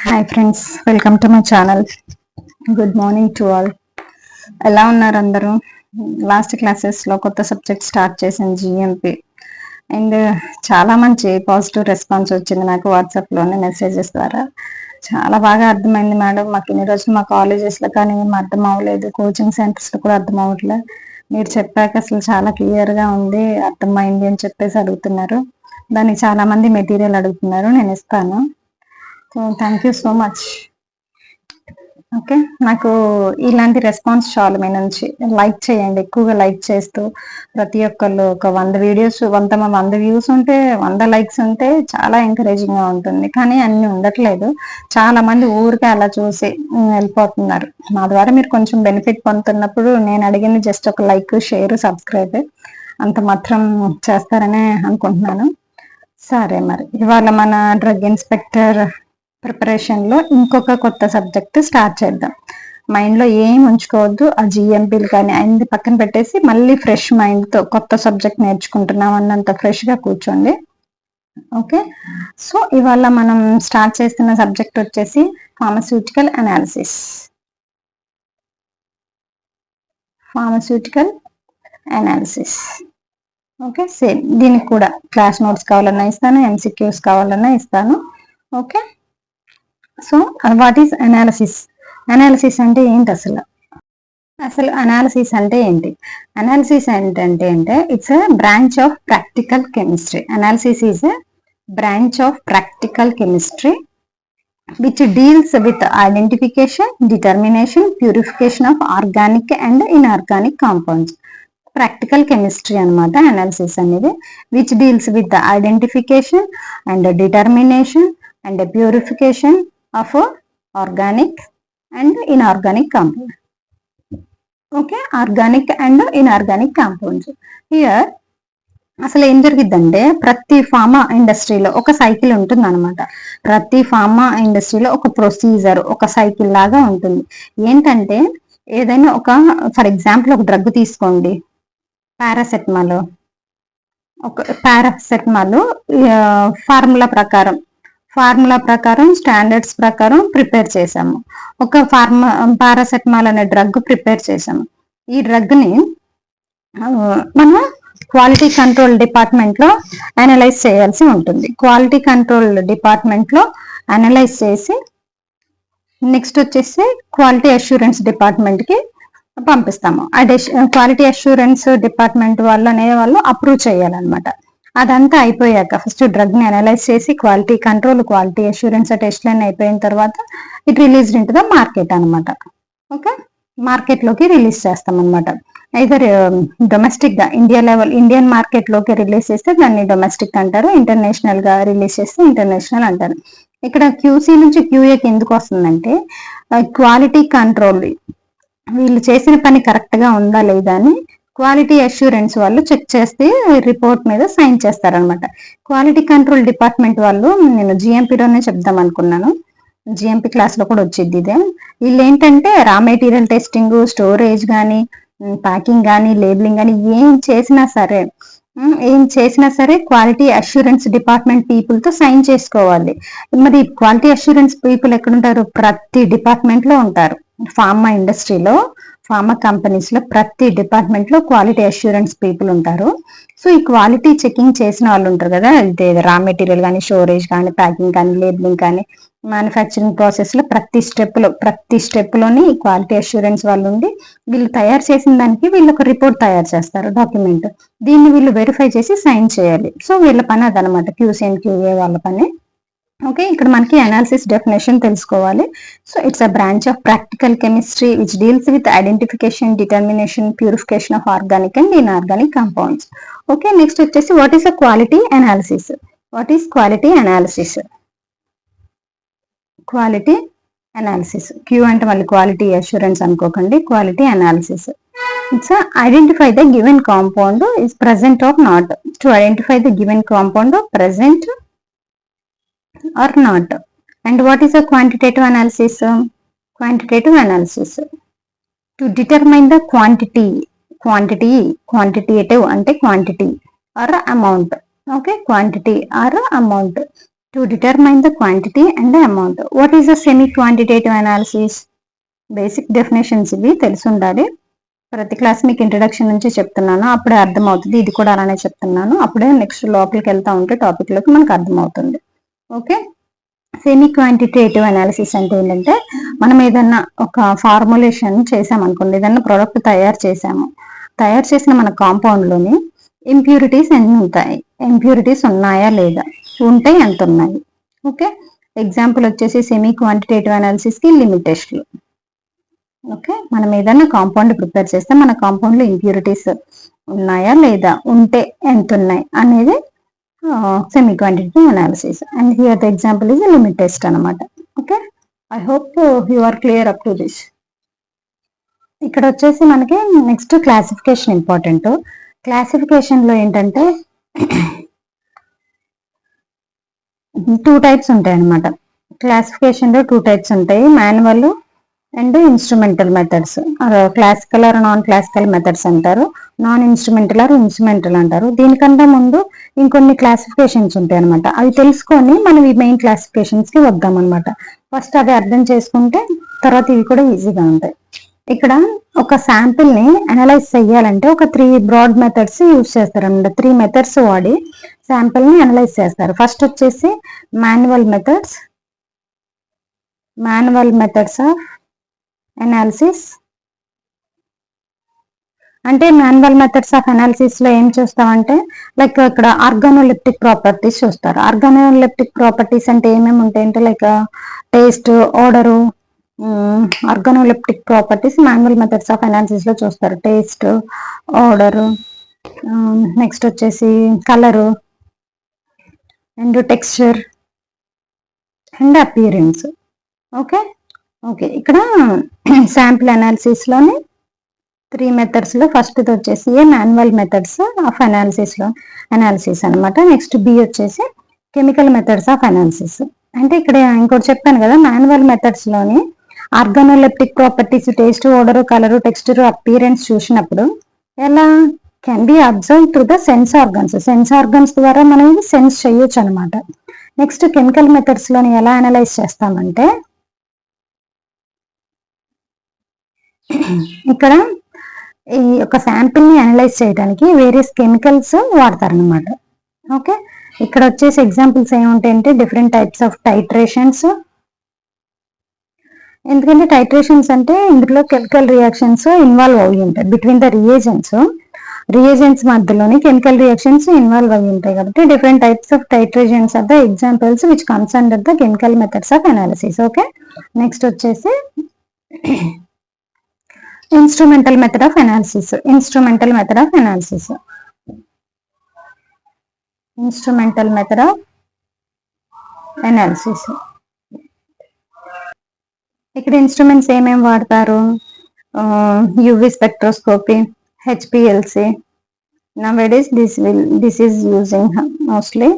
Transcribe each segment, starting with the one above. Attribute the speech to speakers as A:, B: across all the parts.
A: Hi friends, welcome to my channel. Good morning to all. ఎలా ఉన్నారు అందరూ? Last క్లాసెస్లో కొత్త సబ్జెక్ట్ స్టార్ట్ చేశాను, జిఎంపి. అండ్ చాలా మంచి పాజిటివ్ రెస్పాన్స్ వచ్చింది నాకు వాట్సాప్లోనే మెసేజెస్ ద్వారా. చాలా బాగా అర్థమైంది మేడం, మాకు ఇన్ని రోజులు మా కాలేజెస్లో కానీ ఏం అర్థం అవ్వలేదు, కోచింగ్ సెంటర్స్లో కూడా అర్థం అవ్వట్లేదు. మీరు చెప్పాక అసలు చాలా క్లియర్గా ఉంది, అర్థమైంది అని చెప్పేసి అడుగుతున్నారు. దానికి చాలా మంది మెటీరియల్ అడుగుతున్నారు, నేను ఇస్తాను. So thank you so much. Okay, నాకు ఇలాంటి రెస్పాన్స్ చాలు. మీ నుంచి లైక్ చేయండి, ఎక్కువగా లైక్ చేస్తూ ప్రతి ఒక్కళ్ళు ఒక 100 వీడియోస్ 100 వ్యూస్ ఉంటే 100 లైక్స్ ఉంటే చాలా ఎంకరేజింగ్ గా ఉంటుంది. కానీ అన్ని ఉండట్లేదు, చాలా మంది ఊరికే అలా చూసి వెళ్ళిపోతున్నారు. మా ద్వారా మీరు కొంచెం బెనిఫిట్ పొందుతున్నప్పుడు నేను అడిగింది జస్ట్ ఒక లైక్, షేర్, సబ్స్క్రైబ్ అంత మాత్రం చేస్తారనే అనుకుంటున్నాను. సరే, మరి ఇవాళ మన డ్రగ్ ఇన్స్పెక్టర్ ప్రిపరేషన్ లో ఇంకొక కొత్త సబ్జెక్ట్ స్టార్ట్ చేద్దాం. మైండ్ లో ఏం ఉంచుకోవద్దు, ఆ జిఎంపీలు కానీ అన్ని పక్కన పెట్టేసి మళ్ళీ ఫ్రెష్ మైండ్ తో కొత్త సబ్జెక్ట్ నేర్చుకుంటున్నాం అన్నంత ఫ్రెష్ గా కూర్చోండి. ఓకే, సో ఇవాళ మనం స్టార్ట్ చేస్తున్న సబ్జెక్ట్ వచ్చేసి ఫార్మస్యూటికల్ అనాలిసిస్. ఓకే, సేమ్ దీనికి కూడా క్లాస్ నోట్స్ కావాలన్నా ఇస్తాను, ఎంసీక్యూస్ కావాలన్నా ఇస్తాను. Okay, so what is analysis? Analysis అంటే ఏంటి? అసలు అనాలిసిస్ అంటే ఏంటి? అనాలిసిస్ ఏంటంటే it's a branch of practical chemistry. Analysis is a branch of practical chemistry which deals with identification, determination, purification of organic and inorganic compounds. Practical chemistry అనమాట analysis అనేది, which deals with the identification and determination and purification of organic and inorganic compound. Okay, organic and inorganic compounds. Here అసలు ఏం జరిగిద్దంటే ప్రతి pharma ఇండస్ట్రీలో ఒక cycle ఉంటుంది అనమాట. ప్రతి ఫార్మా ఇండస్ట్రీలో ఒక ప్రొసీజర్, ఒక సైకిల్ లాగా ఉంటుంది. ఏంటంటే ఏదైనా ఒక ఫర్ ఎగ్జాంపుల్ ఒక డ్రగ్ తీసుకోండి, పారాసెటమాల్. ఫార్ములా ప్రకారం స్టాండర్డ్స్ ప్రకారం ప్రిపేర్ చేసాము. ఒక పారాసెటమాల్ అనే డ్రగ్ ప్రిపేర్ చేసాము. ఈ డ్రగ్ ని మనం క్వాలిటీ కంట్రోల్ డిపార్ట్మెంట్ లో అనలైజ్ చేయాల్సి ఉంటుంది. క్వాలిటీ కంట్రోల్ డిపార్ట్మెంట్ లో అనలైజ్ చేసి నెక్స్ట్ వచ్చేసి క్వాలిటీ అష్యూరెన్స్ డిపార్ట్మెంట్ కి పంపిస్తాము. క్వాలిటీ అష్యూరెన్స్ డిపార్ట్మెంట్ వాళ్ళు అప్రూవ్ చేయాలన్నమాట. అదంతా అయిపోయాక ఫస్ట్ డ్రగ్ ని అనలైజ్ చేసి క్వాలిటీ కంట్రోల్, క్వాలిటీ అష్యూరెన్స్ టెస్ట్లన్నీ అయిపోయిన తర్వాత it released in to the market అనమాట. ఓకే, మార్కెట్ లోకి రిలీజ్ చేస్తాం అనమాట. ఐదర్ డొమెస్టిక్ గా ఇండియన్ మార్కెట్ లోకి రిలీజ్ చేస్తే దాన్ని డొమెస్టిక్ అంటారు, ఇంటర్నేషనల్ గా రిలీజ్ చేస్తే ఇంటర్నేషనల్ అంటారు. ఇక్కడ క్యూసీ నుంచి క్యూఏకి ఎందుకు వస్తుందంటే క్వాలిటీ కంట్రోల్ వీళ్ళు చేసిన పని కరెక్ట్ గా ఉందా లేదా అని క్వాలిటీ అష్యూరెన్స్ వాళ్ళు చెక్ చేస్తే రిపోర్ట్ మీద సైన్ చేస్తారనమాట. క్వాలిటీ కంట్రోల్ డిపార్ట్మెంట్ వాళ్ళు, నేను జిఎంపీలోనే చెప్దాం అనుకున్నాను, జిఎంపీ క్లాస్ లో కూడా వచ్చింది ఇదే. వీళ్ళు ఏంటంటే రా మెటీరియల్ టెస్టింగ్, స్టోరేజ్ కానీ, ప్యాకింగ్ కానీ, లేబులింగ్ కానీ ఏం చేసినా సరే క్వాలిటీ అష్యూరెన్స్ డిపార్ట్మెంట్ పీపుల్ తో సైన్ చేసుకోవాలి. మరి క్వాలిటీ అష్యూరెన్స్ పీపుల్ ఎక్కడుంటారు? ప్రతి డిపార్ట్మెంట్ లో ఉంటారు. ఫార్మా ఇండస్ట్రీలో, ఫార్మా కంపెనీస్ లో ప్రతి డిపార్ట్మెంట్ లో క్వాలిటీ అష్యూరెన్స్ పీపుల్ ఉంటారు. సో ఈ క్వాలిటీ చెకింగ్ చేసిన వాళ్ళు ఉంటారు కదా, ఇదే రా మెటీరియల్ కానీ, స్టోరేజ్ కానీ, ప్యాకింగ్ కానీ, లేబులింగ్ కానీ, మ్యానుఫ్యాక్చరింగ్ ప్రాసెస్ లో ప్రతి స్టెప్ లోని క్వాలిటీ అష్యూరెన్స్ వాళ్ళు ఉండి వీళ్ళు తయారు చేసిన దానికి వీళ్ళు ఒక రిపోర్ట్ తయారు చేస్తారు, డాక్యుమెంట్. దీన్ని వీళ్ళు వెరిఫై చేసి సైన్ చేయాలి. సో వీళ్ళ పని అదనమాట, క్యూసీ అండ్ క్యూఏ వాళ్ళ పని. ఓకే, ఇక్కడ మనకి అనాలిసిస్ డెఫినేషన్ తెలుసుకోవాలి. So it's a branch of practical chemistry which deals with identification, determination, purification of organic and inorganic compounds. Okay, next వచ్చేసి what is a quality analysis? Quality analysis Q అంటే మళ్ళీ quality assurance అనుకోకండి, quality analysis. It's identify the given compound is present or not. To identify the given compound present or not. And what is a quantitative analysis? To determine the quantitative ante quantity or amount. Okay, quantity or amount. To determine the quantity and the amount. What is the semi quantitative analysis? Basic definitions ఇవి తెలిసి ఉండాలి. ప్రతి class మీకు introduction నుంచి చెప్తున్నాను, అప్పుడే అర్థమవుతుంది. ఇది కూడా అలానే చెప్తున్నాను, అప్పుడే నెక్స్ట్ లోపలికి వెళ్తా ఉంటే టాపిక్ లోకి మనకు అర్థమవుతుంది. ఓకే, సెమీ క్వాంటిటేటివ్ అనాలిసిస్ అంటే ఏంటంటే, మనం ఏదన్నా ఒక ఫార్ములేషన్ చేసామనుకోండి, ఏదన్నా ప్రోడక్ట్ తయారు చేసిన మన కాంపౌండ్ లోని ఇంప్యూరిటీస్ ఎన్ని ఉంటాయి, ఇంప్యూరిటీస్ ఉన్నాయా లేదా, ఉంటే ఎంత ఉన్నాయి. ఓకే, ఎగ్జాంపుల్ వచ్చేసి సెమీ క్వాంటిటేటివ్ అనాలిసిస్ కి లిమిటేషన్లు. ఓకే, మనం ఏదైనా కాంపౌండ్ ప్రిపేర్ చేస్తే మన కాంపౌండ్ లో ఇంప్యూరిటీస్ ఉన్నాయా లేదా, ఉంటే ఎంత ఉన్నాయి అనేది semi quantitative analysis. And here the example is limit test అనమాట. Okay, I hope you are clear up to this. ఇక్కడ వచ్చేసి మనకి నెక్స్ట్ క్లాసిఫికేషన్ ఇంపార్టెంట్. క్లాసిఫికేషన్ లో ఏంటంటే 2 టైప్స్ ఉంటాయి అనమాట. క్లాసిఫికేషన్ లో 2 టైప్స్ ఉంటాయి, manual and instrumental methods. Classical or non classical methods అంటారు, నాన్ ఇన్స్ట్రుమెంటల్ ఆర్ ఇన్స్ట్రుమెంటల్ అంటారు. దీనికంటే ముందు ఇంకొన్ని క్లాసిఫికేషన్స్ ఉంటాయి అనమాట. అవి తెలుసుకొని మనం ఈ మెయిన్ క్లాసిఫికేషన్స్ కి వద్దాం అనమాట. ఫస్ట్ అది అర్థం చేసుకుంటే తర్వాత ఇవి కూడా ఈజీగా ఉంటాయి. ఇక్కడ ఒక శాంపిల్ ని అనలైజ్ చెయ్యాలంటే ఒక 3 బ్రాడ్ మెథడ్స్ యూజ్ చేస్తారు అనమాట. 3 మెథడ్స్ వాడి శాంపిల్ ని అనలైజ్ చేస్తారు. ఫస్ట్ వచ్చేసి మాన్యువల్ మెథడ్స్ ఆఫ్ అనాలిసిస్. అంటే మాన్యువల్ మెథడ్స్ ఆఫ్ అనాలిసిస్ లో ఏం చూస్తామంటే, లైక్ ఇక్కడ ఆర్గానోలెప్టిక్ ప్రాపర్టీస్ చూస్తారు. ఆర్గానోలెప్టిక్ ప్రాపర్టీస్ అంటే ఏమేమి ఉంటాయంటే, like taste, odour, organoleptic properties manual methods of analysis లో చూస్తారు. టేస్ట్, ఓడరు, నెక్స్ట్ వచ్చేసి colour and texture and appearance. Okay, ఇక్కడ శాంపిల్ అనాలిసిస్ లోని 3 మెథడ్స్ లో ఫస్ట్ వచ్చేసి A manual methods of analysis అనమాట. నెక్స్ట్ బి వచ్చేసి కెమికల్ మెథడ్స్ ఆఫ్ అనాలిసిస్. అంటే ఇక్కడ ఇంకోటి చెప్పాను కదా, మాన్యువల్ మెథడ్స్ లోని organoleptic properties, taste, odour, colour, texture, appearance చూసినప్పుడు ఎలా can be observe through the sense organs ద్వారా మనం ఇది సెన్స్ చేయొచ్చు అనమాట. నెక్స్ట్ కెమికల్ మెథడ్స్ లోని ఎలా అనలైజ్ చేస్తామంటే, ఇక్కడ ఈ యొక్క శాంపిల్ ని అనలైజ్ చేయడానికి వేరియస్ కెమికల్స్ వాడతారనమాట. ఓకే, ఇక్కడ వచ్చేసి ఎగ్జాంపుల్స్ ఏముంటాయంటే డిఫరెంట్ టైప్స్ ఆఫ్ టైట్రేషన్స్. ఎందుకంటే టైట్రేషన్స్ అంటే ఇందులో కెమికల్ రియాక్షన్స్ ఇన్వాల్వ్ అయ్యి ఉంటాయి. బిట్వీన్ ద రియేజెంట్స్ మధ్యలోని కెమికల్ రియాక్షన్స్ ఇన్వాల్వ్ అయ్యి ఉంటాయి. కాబట్టి different types of titrations are the examples which comes under the chemical methods of analysis. Okay, next వచ్చేసి instrumental method of analysis. Instrumental method of analysis. ఇక్కడ instruments ఏమేమి వాడతారు? UV spectroscopy, HPLC. nowadays this is using mostly.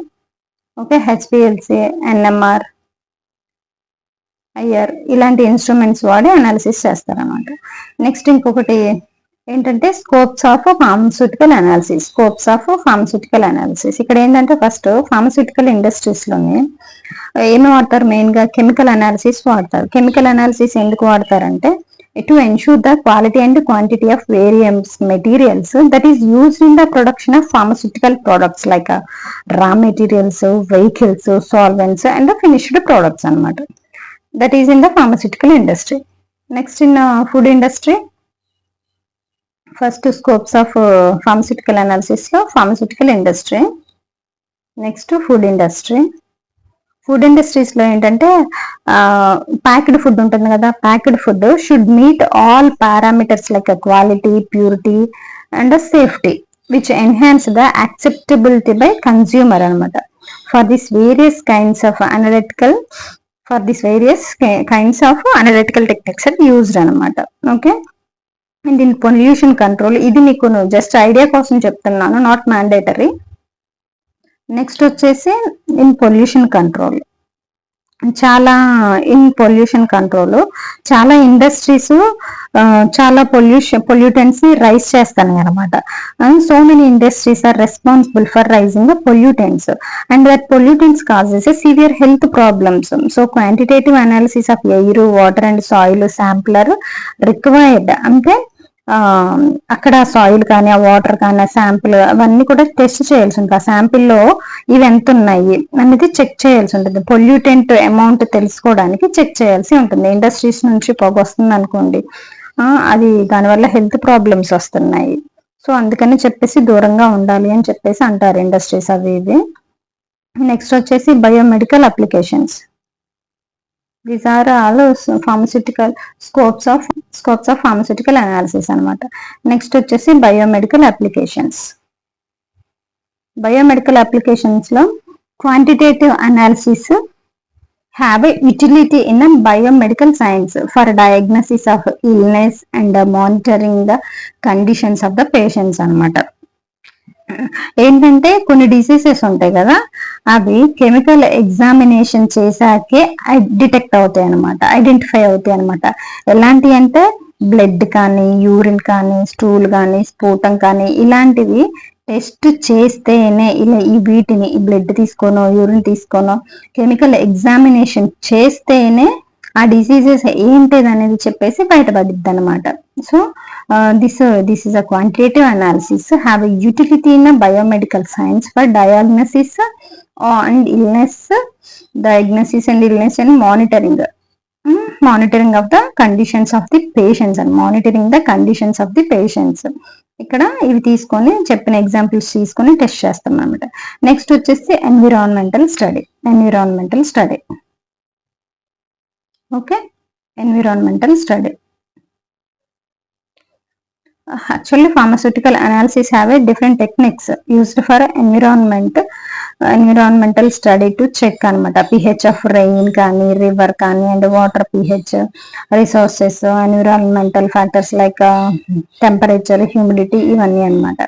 A: Okay, HPLC, NMR, IR ఇలాంటి instruments వాడి analysis చేస్తారన్నమాట. Next ఇంకొకటి ఏంటంటే scopes of pharmaceutical analysis. ఇక్కడ ఏంటంటే ఫస్ట్ ఫార్మస్యూటికల్ ఇండస్ట్రీస్ లోని ఏమి వాడతారు? మెయిన్ గా కెమికల్ అనాలిసిస్ వాడతారు. కెమికల్ అనాలిసిస్ ఎందుకు వాడతారంటే, to ensure the quality and quantity of various materials that is used in the production of pharmaceutical products like raw materials, vehicles, solvents and finished products anamata. That is in the pharmaceutical industry. Next in food industry, first scopes of pharmaceutical analysis lo pharmaceutical industry. Next food industry. Food industries లో ఏంటంటే packed food ఉంటుంది కదా, packed food should meet all parameters like quality, purity and safety which enhance the acceptability by consumer అనమాట. For this various kinds of analytical techniques are used అనమాట. Okay, and in pollution control, ఇది మీకు just idea కోసం చెప్తున్నాను, not mandatory. Next వచ్చేసి in pollution control. చాలా in pollution control, చాలా industries చాలా పొల్యూటెంట్స్ ని రైజ్ చేస్తాయి అనమాట. So many industries are responsible for raising the pollutants and that pollutants causes a severe health problems. So quantitative analysis of air, water and soil samples are required. అంటే అక్కడ soil కానీ, ఆ water కానీ, ఆ sample అవన్నీ కూడా టెస్ట్ చేయాల్సి ఉంటుంది. ఆ శాంపిల్లో ఇవి ఎంత ఉన్నాయి అనేది చెక్ చేయాల్సి ఉంటుంది. పొల్యూటెంట్ అమౌంట్ తెలుసుకోవడానికి చెక్ చేయాల్సి ఉంటుంది. ఇండస్ట్రీస్ నుంచి పొగ వస్తుంది అనుకోండి, అది దానివల్ల హెల్త్ ప్రాబ్లమ్స్ వస్తున్నాయి. సో అందుకని చెప్పేసి దూరంగా ఉండాలి అని చెప్పేసి అంటారు ఇండస్ట్రీస్ అవి ఇవి. నెక్స్ట్ వచ్చేసి biomedical applications. These are all pharmaceutical scopes of pharmaceutical analysis అనమాట. నెక్స్ట్ వచ్చేసి బయోమెడికల్ అప్లికేషన్స్. బయోమెడికల్ అప్లికేషన్స్ లో quantitative analysis have a utility in a biomedical science for diagnosis of illness and monitoring the conditions of the patients అనమాట. ఏంటంటే కొన్ని diseases ఉంటాయి కదా, అవి chemical examination చేశాకే detect అవుతాయి అనమాట, ఐడెంటిఫై అవుతాయి అనమాట. ఎలాంటి అంటే బ్లడ్ కానీ, యూరిన్ కానీ, స్టూల్ కానీ, స్ఫూటం కానీ, ఇలాంటివి టెస్ట్ చేస్తేనే ఇలా ఈ వీటిని ఈ బ్లడ్ తీసుకోనో యూరిన్ తీసుకోనో కెమికల్ ఎగ్జామినేషన్ చేస్తేనే ఆ డిసీజెస్ ఏంటిది అనేది చెప్పేసి బయటపడిద్ది అనమాట. So this is a quantitative analysis have a utility in biomedical science for diagnosis and illness, and monitoring of the conditions of the patients and monitoring the conditions of the patients. ఇక్కడ ఇవి తీసుకొని చెప్పిన examples తీసుకొని test చేస్తాం అనమాట. Next వచ్చేసి environmental study. Okay, environmental study. Actually, pharmaceutical analysis have a different techniques used for environmental study to check అనమాట. pH of rain కానీ, river కానీ, and water pH, resources, environmental factors like temperature, humidity, ఇవన్నీ అనమాట.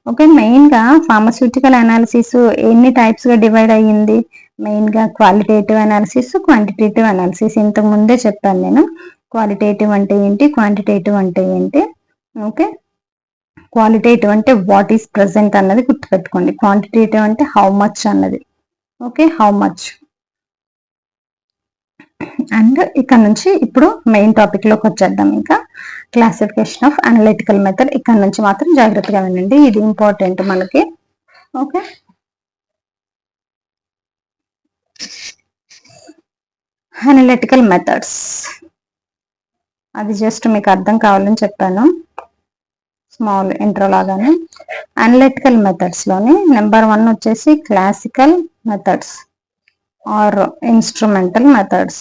A: Okay, main గా pharmaceutical analysis ఎన్ని types గా divide అయ్యింది? Main గా క్వాలిటేటివ్ అనాలిసిస్, క్వాంటిటేటివ్ అనాలిసిస్. ఇంతకు ముందే చెప్పాను నేను క్వాలిటేటివ్ అంటే ఏంటి, క్వాంటిటేటివ్ అంటే ఏంటి. ఓకే, క్వాలిటేటివ్ అంటే వాట్ ఈస్ ప్రెసెంట్ అన్నది గుర్తుపెట్టుకోండి. క్వాంటిటేటివ్ అంటే హౌ మచ్ అన్నది. Okay, how much. అండ్ ఇక్కడ నుంచి ఇప్పుడు మెయిన్ టాపిక్ లోకి వచ్చేద్దాం. ఇంకా క్లాసిఫికేషన్ ఆఫ్ అనలిటికల్ మెథడ్. ఇక్కడ నుంచి మాత్రం జాగ్రత్తగా వినండి, ఇది ఇంపార్టెంట్ మనకి. ఓకే, అనలిటికల్ మెథడ్స్, అది జస్ట్ మీకు అర్థం కావాలని చెప్పాను, స్మాల్ ఇంట్రో లాగానే. అనలిటికల్ మెథడ్స్ లోని నెంబర్ 1 వచ్చేసి classical methods or instrumental methods.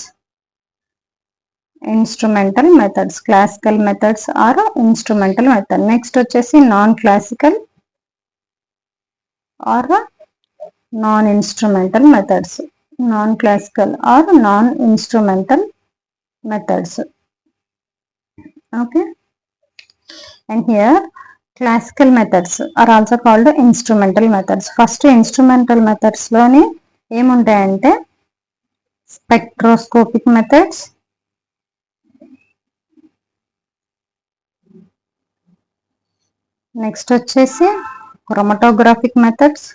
A: Classical methods or instrumental method. Next వచ్చేసి non classical or non instrumental methods. Okay, and here classical methods are also called instrumental methods. First instrumental methods లోని ఏముంటాయంటే spectroscopic methods, next వచ్చేసి క్రోమటోగ్రాఫిక్ methods,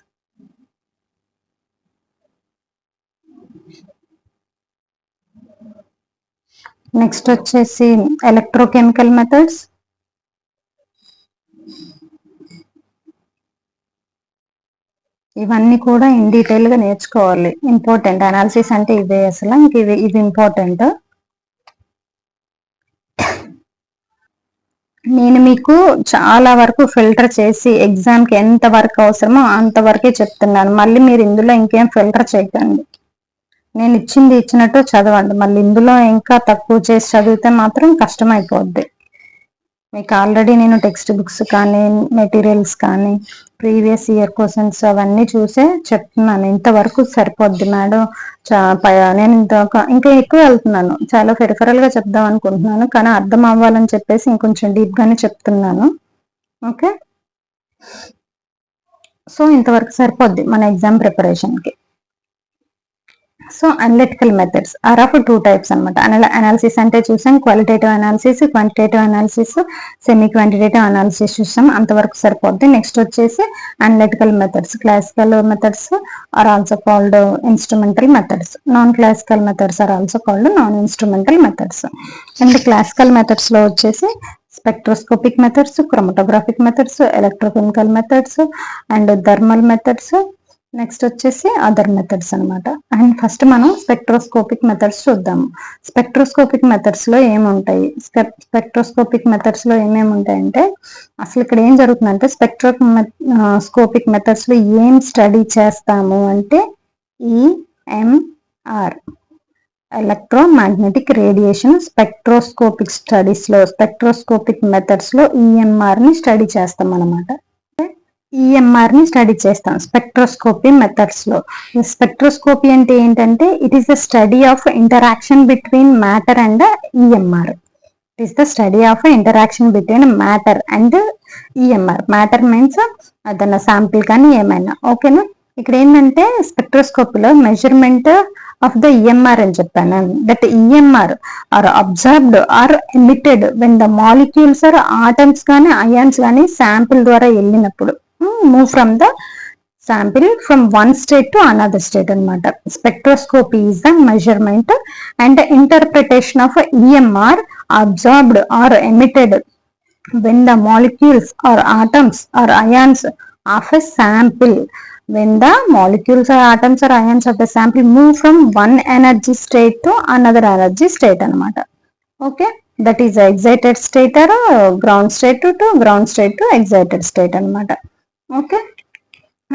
A: next వచ్చేసి electrochemical methods, ఇవన్నీ కూడా in detail గా నేర్చుకోవాలి. Important, analysis అంటే ఇవే అసలు, ఇంక ఇది ఇంపార్టెంట్. నేను మీకు చాలా వరకు ఫిల్టర్ చేసి ఎగ్జామ్ కి ఎంత వరకు అవసరమో అంతవరకే చెప్తున్నాను. మళ్ళీ మీరు ఇందులో ఇంకేం ఫిల్టర్ చేయకండి. నేను ఇచ్చింది ఇచ్చినట్టు చదవండి. మళ్ళీ ఇందులో ఇంకా తక్కువ చేసి చదివితే మాత్రం కష్టమైపోద్ది. మీకు ఆల్రెడీ నేను టెక్స్ట్ బుక్స్ కానీ, మెటీరియల్స్ కానీ, ప్రీవియస్ ఇయర్ క్వశ్చన్స్ అవన్నీ చూసే చెప్తున్నాను. ఇంతవరకు సరిపోద్ది మేడం, నేను ఇంకా ఎక్కువ వెళ్తున్నాను. చాలా పెరిఫరల్ గా చెప్దాం అనుకుంటున్నాను, కానీ అర్థం అవ్వాలని చెప్పేసి ఇంకొంచెం డీప్ గానే చెప్తున్నాను. ఓకే, సో ఇంతవరకు సరిపోద్ది మన ఎగ్జామ్ ప్రిపరేషన్ కి. So analytical methods are of two types అనమాట. అనాలిసిస్ అంటే చూసాం, qualitative analysis, quantitative analysis, semi quantitative analysis చూసాం, అంతవరకు సరిపోద్ది. నెక్స్ట్ వచ్చేసి analytical methods. Classical methods are also called instrumental methods. Non classical methods are also called non instrumental methods. And classical methods లో వచ్చేసి spectroscopic methods, chromatographic methods, electrochemical methods and thermal methods, next వచ్చేసి other methods అనమాట. And first మనం spectroscopic methods చూద్దాము. Spectroscopic methods లో ఏముంటాయి, spectroscopic methods లో ఏమేమి ఉంటాయంటే, అసలు ఇక్కడ ఏం జరుగుతుందంటే స్కోపిక్ మెథడ్స్ లో ఏం స్టడీ చేస్తాము అంటే EMR, electromagnetic radiation. Spectroscopic studies లో, స్పెక్ట్రోస్కోపిక్ మెథడ్స్ లో ఈఎంఆర్ ని స్టడీ చేస్తాం అనమాట. ఈఎంఆర్ ని స్టడీ చేస్తాం స్పెక్ట్రోస్కోపీ మెథడ్స్ లో. స్పెక్ట్రోస్కోపీ అంటే ఏంటంటే, it is the study of interaction between matter and EMR. It is the study of interaction between matter and EMR. Matter means అదన్న శాంపిల్ కానీ ఏమైనా, ఓకేనా. ఇక్కడ ఏంటంటే స్పెక్ట్రోస్కోపీలో మెజర్మెంట్ ఆఫ్ ద ఈఎంఆర్ అని చెప్పాను. That EMR are observed or emitted when the molecules or atoms కానీ అయాన్స్ కానీ శాంపిల్ ద్వారా వెళ్ళినప్పుడు, move from the sample from one state to another state anamata. Spectroscopy is the measurement and the interpretation of EMR absorbed or emitted when the molecules or atoms or ions of a sample, when the molecules or atoms or ions of the sample move from one energy state to another energy state anamata. Okay, that is excited state or ground state to ground state to excited state anamata. Okay.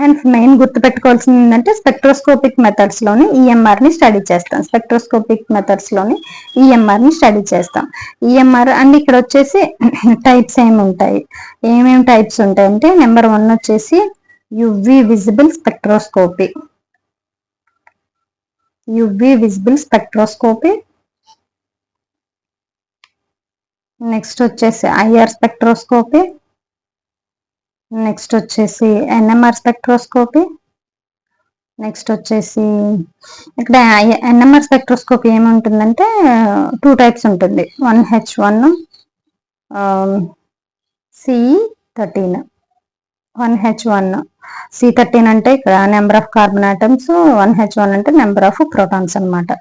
A: And main గుర్తుపెట్టుకోవాల్సింది ఏంటంటే, spectroscopic methods లోని EMR ని study చేస్తాం. Spectroscopic methods లోని EMR ని study చేస్తాం. EMR and ఇక్కడ వచ్చేసి టైప్స్ ఏమేమి టైప్స్ ఉంటాయంటే, నెంబర్ 1 వచ్చేసి UV visible spectroscopy. UV visible spectroscopy. Next వచ్చేసి ఐఆర్ స్పెక్ట్రోస్కోపీ. నెక్స్ట్ వచ్చేసి ఎన్ఎంఆర్ స్పెక్ట్రోస్కోపీ. నెక్స్ట్ వచ్చేసి ఇక్కడ ఎన్ఎంఆర్ స్పెక్ట్రోస్కోపీ ఏముంటుందంటే 2 టైప్స్ ఉంటుంది. 1H1 C13. 1H1 C13 అంటే ఇక్కడ number of carbon atoms, 1H1 అంటే నెంబర్ ఆఫ్ ప్రోటాన్స్ అనమాట.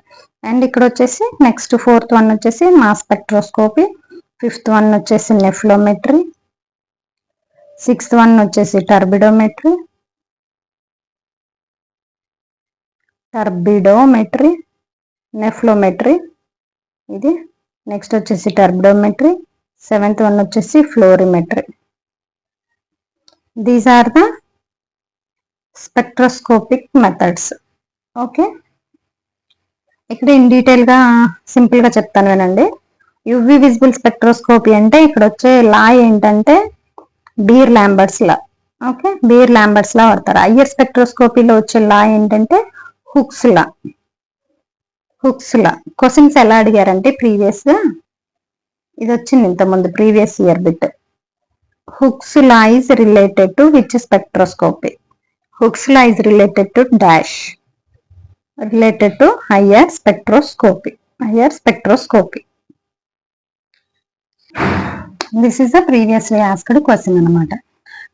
A: అండ్ ఇక్కడ వచ్చేసి నెక్స్ట్ 4th వన్ వచ్చేసి మాస్ స్పెక్ట్రోస్కోపీ. 5th వన్ వచ్చేసి నెఫ్లోమెట్రీ. 6th వన్ వచ్చేసి టర్బిడోమెట్రీ. నెఫ్లోమెట్రీ ఇది. నెక్స్ట్ వచ్చేసి టర్బిడోమెట్రీ. 7th వన్ వచ్చేసి fluorimetry. These are the spectroscopic methods. Okay, ఇక్కడ ఇన్ డీటెయిల్ గా సింపుల్ గా చెప్తాను వినండి. యువి విజిబుల్ స్పెక్ట్రోస్కోపీ అంటే ఇక్కడ వచ్చే లా ఏంటంటే బీర్ లాంబర్ట్స్ లా. ఓకే, బీర్ లాంబర్ట్స్ లా వాడతారు. ఐఆర్ స్పెక్ట్రోస్కోపీలో వచ్చే లా ఏంటంటే హుక్స్ లా. క్వశ్చన్స్ ఎలా అడిగారంటే ప్రీవియస్ గా ఇది వచ్చింది ఇంతకుముందు previous year bit. Hooks law is related to which spectroscopy? Hooks law is related to dash, related to IR spectroscopy. This is the previously asked question అనమాట.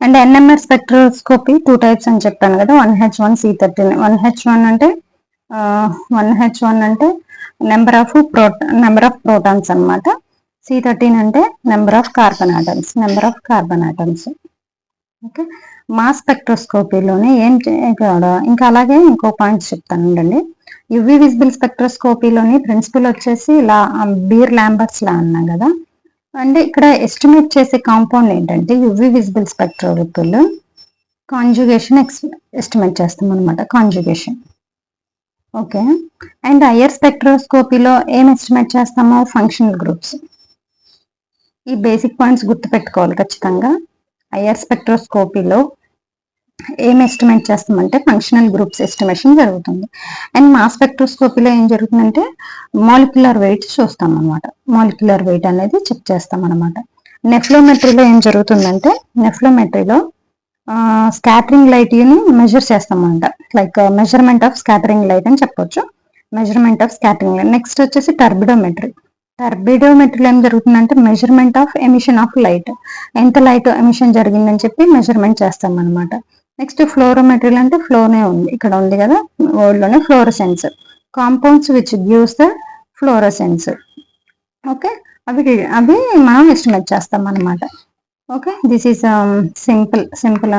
A: And NMR spectroscopy 2 types అని చెప్పాను కదా, 1H1 C13. 1H1 అంటే number of protons అనమాట. C13 అంటే number of carbon atoms. Okay, mass స్పెక్ట్రోస్కోపీలోనే ఇంకా అలాగే ఇంకో పాయింట్స్ చెప్తాను అండి. యువి విజిబుల్ స్పెక్ట్రోస్కోపీలోని ప్రిన్సిపల్ వచ్చేసి ఇలా బీర్ లాంబర్ట్స్ లా అన్నాం కదా. అంటే ఇక్కడ ఎస్టిమేట్ చేసే కాంపౌండ్ ఏంటంటే యువి విజిబుల్ స్పెక్ట్రోస్కోపీలో కాంజుగేషన్ ఎస్టిమేట్ చేస్తాం అనమాట, కాంజుగేషన్. ఓకే, అండ్ ఐఆర్ స్పెక్ట్రోస్కోపీలో ఏం ఎస్టిమేట్ చేస్తామో ఫంక్షనల్ గ్రూప్స్. ఈ బేసిక్ పాయింట్స్ గుర్తుపెట్టుకోవాలి ఖచ్చితంగా. ఐఆర్ స్పెక్ట్రోస్కోపీలో ఏం ఎస్టిమేట్ చేస్తామంటే ఫంక్షనల్ గ్రూప్స్ ఎస్టిమేషన్ జరుగుతుంది. అండ్ మాస్ స్పెక్ట్రోస్కోపీలో ఏం జరుగుతుందంటే మాలిక్యులర్ వెయిట్ చూస్తాం అనమాట. మాలిక్యులర్ వెయిట్ అనేది చెక్ చేస్తాం అనమాట. నెఫ్లోమెట్రీలో ఏం జరుగుతుందంటే నెఫ్లోమెట్రీలో స్కాటరింగ్ లైట్ ని మెజర్ చేస్తాం అనమాట. Like measurement of scattering light అని చెప్పొచ్చు. Measurement of scattering line. Next వచ్చేసి టర్బిడోమెట్రీ. టర్బిడోమెట్రీలో ఏం జరుగుతుందంటే measurement of emission of light, ఎంత లైట్ ఎమిషన్ జరిగిందని చెప్పి మెజర్మెంట్ చేస్తాం అనమాట. నెక్స్ట్ ఫ్లోరోమెట్రీలో అంటే ఫ్లోనే ఉంది, ఇక్కడ ఉంది కదా వర్డ్ లోనే, fluorescence, compounds which gives the fluorescence. Okay, అవి అవి మనం ఎస్టిమేట్ చేస్తాం అనమాట. Okay, this is simple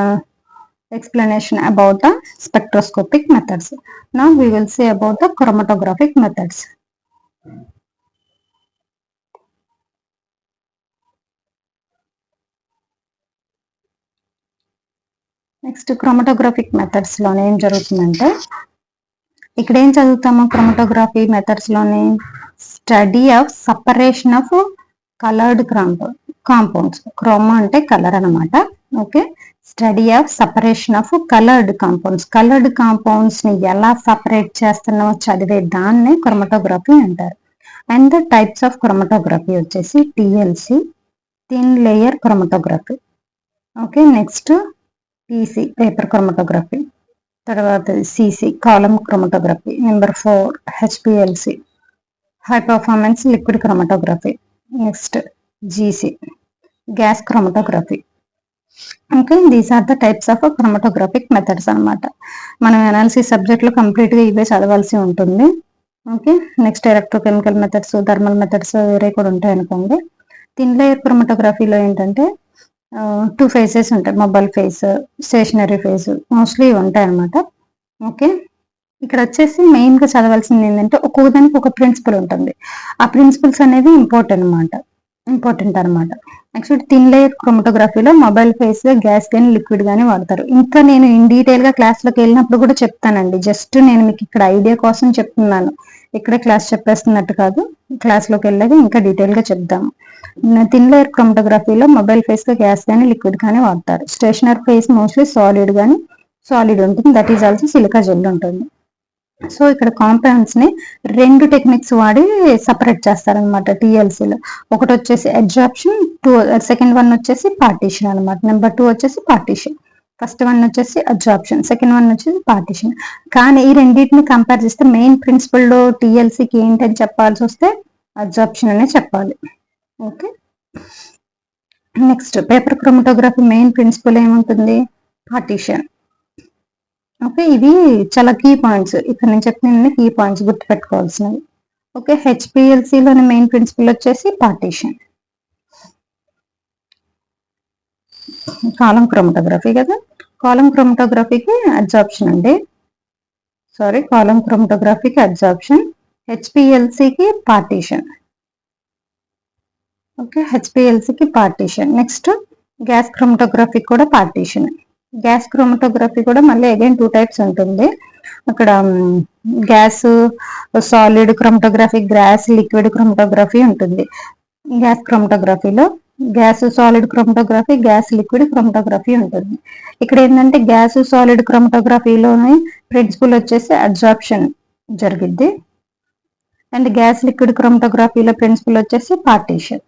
A: explanation about the spectroscopic methods. Now we will say about the chromatographic methods. Next chromatographic methods లోనే ఏం జరుగుతుందంటే, ఇక్కడ ఏం చదువుతాము క్రోమటోగ్రఫీ మెథడ్స్ లోనే, study of separation of coloured compounds. Chroma అంటే కలర్ అనమాట. Okay, study of separation of coloured compounds. Coloured compounds ని ఎలా సపరేట్ చేస్తున్నామో చదివే దాన్నే క్రోమటోగ్రఫీ అంటారు. And the types of chromatography వచ్చేసి TLC, thin layer chromatography. Okay, next TC paper chromatography, తర్వాత CC column chromatography, number 4 HPLC high performance liquid chromatography, next GC gas chromatography. Okay, these are the types of chromatographic methods అనమాట. మనం analysis subject లో complete గా ఇవే చదవాల్సి ఉంటుంది. Okay, next electrochemical methods, thermal methods వేరే కూడా ఉంటాయి అనుకోండి. థిన్ లేయర్ క్రోమటోగ్రఫీలో ఏంటంటే 2 ఫేజెస్ ఉంటాయి, mobile phase, stationary phase, mostly ఉంటాయి అనమాట. ఓకే, ఇక్కడ వచ్చేసి మెయిన్ గా చదవాల్సింది ఏంటంటే ఒక్కొక్క దానికి ఒక ప్రిన్సిపల్ ఉంటుంది. ఆ ప్రిన్సిపల్స్ అనేవి ఇంపార్టెంట్ అనమాట. నెక్స్ట్ థిన్ లేయర్ క్రోమటోగ్రఫీలో మొబైల్ ఫేస్, గ్యాస్ కానీ లిక్విడ్ కానీ వాడతారు. ఇంకా నేను ఇన్ డీటెయిల్ గా క్లాస్ లోకి వెళ్ళినప్పుడు కూడా చెప్తానండి. జస్ట్ నేను మీకు ఇక్కడ ఐడియా కోసం చెప్తున్నాను, ఇక్కడ క్లాస్ చెప్పేస్తున్నట్టు కాదు. క్లాస్ లోకి వెళ్ళాక ఇంకా డీటెయిల్ గా చెప్దాము. థిన్ లేయర్ క్రోమటోగ్రఫీలో మొబైల్ ఫేస్ గా గ్యాస్ కానీ లిక్విడ్ కానీ వాడతారు. స్టేషనరీ ఫేస్ మోస్ట్లీ సాలిడ్ ఉంటుంది, that is also silica gel ఉంటుంది. సో ఇక్కడ కాంపౌండ్స్ ని 2 టెక్నిక్స్ వాడి సపరేట్ చేస్తారనమాట టిఎల్సీలో. ఒకటి వచ్చేసి అబ్జార్ప్షన్, సెకండ్ వన్ వచ్చేసి పార్టీషన్ అనమాట. నెంబర్ 2 వచ్చేసి పార్టీషన్. ఫస్ట్ వన్ వచ్చేసి అబ్జార్ప్షన్, సెకండ్ వన్ వచ్చేసి పార్టీషన్. కానీ ఈ రెండింటిని కంపేర్ చేస్తే మెయిన్ ప్రిన్సిపల్ లో టిఎల్సీకి ఏంటని చెప్పాల్సి వస్తే అబ్జార్ప్షన్ అనే చెప్పాలి. Okay, next paper chromatography main principle ఏముంటుంది, పార్టీషన్. ఓకే, ఇవి చాలా కీ పాయింట్స్, ఇక్కడ నేను చెప్పిన కీ పాయింట్స్ గుర్తుపెట్టుకోవాల్సినవి. ఓకే, హెచ్పిఎల్సిలోని మెయిన్ ప్రిన్సిపల్ వచ్చేసి పార్టీషన్. కాలం క్రోమటోగ్రఫీ కదా, కాలం క్రోమటోగ్రఫీకి అబ్జార్ప్షన్ అండి, కాలం క్రోమటోగ్రఫీకి అబ్జార్ప్షన్, హెచ్పిఎల్సికి పార్టీషన్. ఓకే, హెచ్పిఎల్సికి పార్టీషన్. నెక్స్ట్ గ్యాస్ క్రోమటోగ్రఫీ కూడా పార్టీషన్. గ్యాస్ క్రోమటోగ్రఫీ కూడా మళ్ళీ అగైన్ 2 టైప్స్ ఉంటుంది. అక్కడ gas solid chromatography, gas liquid chromatography ఉంటుంది. గ్యాస్ క్రోమటోగ్రఫీలో gas solid chromatography, gas liquid chromatography ఉంటుంది. ఇక్కడ ఏంటంటే గ్యాస్ సాలిడ్ క్రోమటోగ్రఫీలోని ప్రిన్సిపల్ వచ్చేసి అబ్జార్ప్షన్ జరిగిద్ది, అండ్ గ్యాస్ లిక్విడ్ క్రోమటోగ్రఫీలో ప్రిన్సిపల్ వచ్చేసి పార్టీషన్.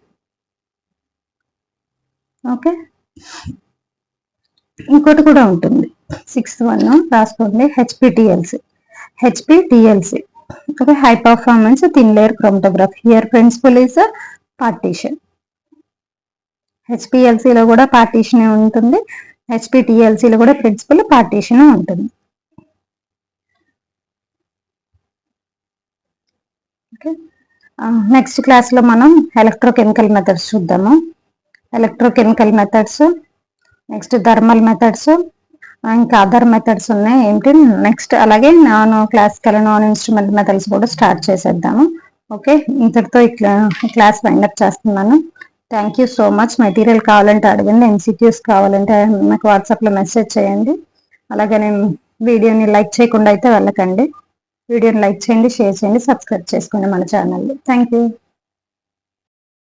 A: ఓకే, ఇంకోటి కూడా ఉంటుంది 6th వన్ రాసుకోండి, HPTLC. Okay, high performance thin layer chromatography. Here principle is partition. హెచ్పిఎల్సిలో కూడా పార్టీషన్ ఉంటుంది, హెచ్పిటిఎల్సిలో కూడా ప్రిన్సిపల్ పార్టీషన్ ఉంటుంది. ఓకే, నెక్స్ట్ క్లాస్ లో మనం ఎలక్ట్రోకెమికల్ మెథడ్స్ చూద్దాము. Electrochemical methods, next thermal methods, ఇంకా అదర్ మెథడ్స్ ఉన్నాయి ఏంటి నెక్స్ట్. అలాగే non classical, non instrument methods కూడా స్టార్ట్ చేసేద్దాము. ఓకే, ఇంతటితో క్లాస్ వైండప్ చేస్తున్నాను. Thank you so much. Material కావాలంటే అడగండి, ఎంసీక్యూస్ కావాలంటే నాకు వాట్సాప్లో మెసేజ్ చేయండి. అలాగే నేను వీడియోని లైక్ చేయకుండా అయితే వెళ్ళకండి. వీడియోని లైక్ చేయండి, షేర్ చేయండి, సబ్స్క్రైబ్ చేసుకోండి మన ఛానల్ని. Thank you.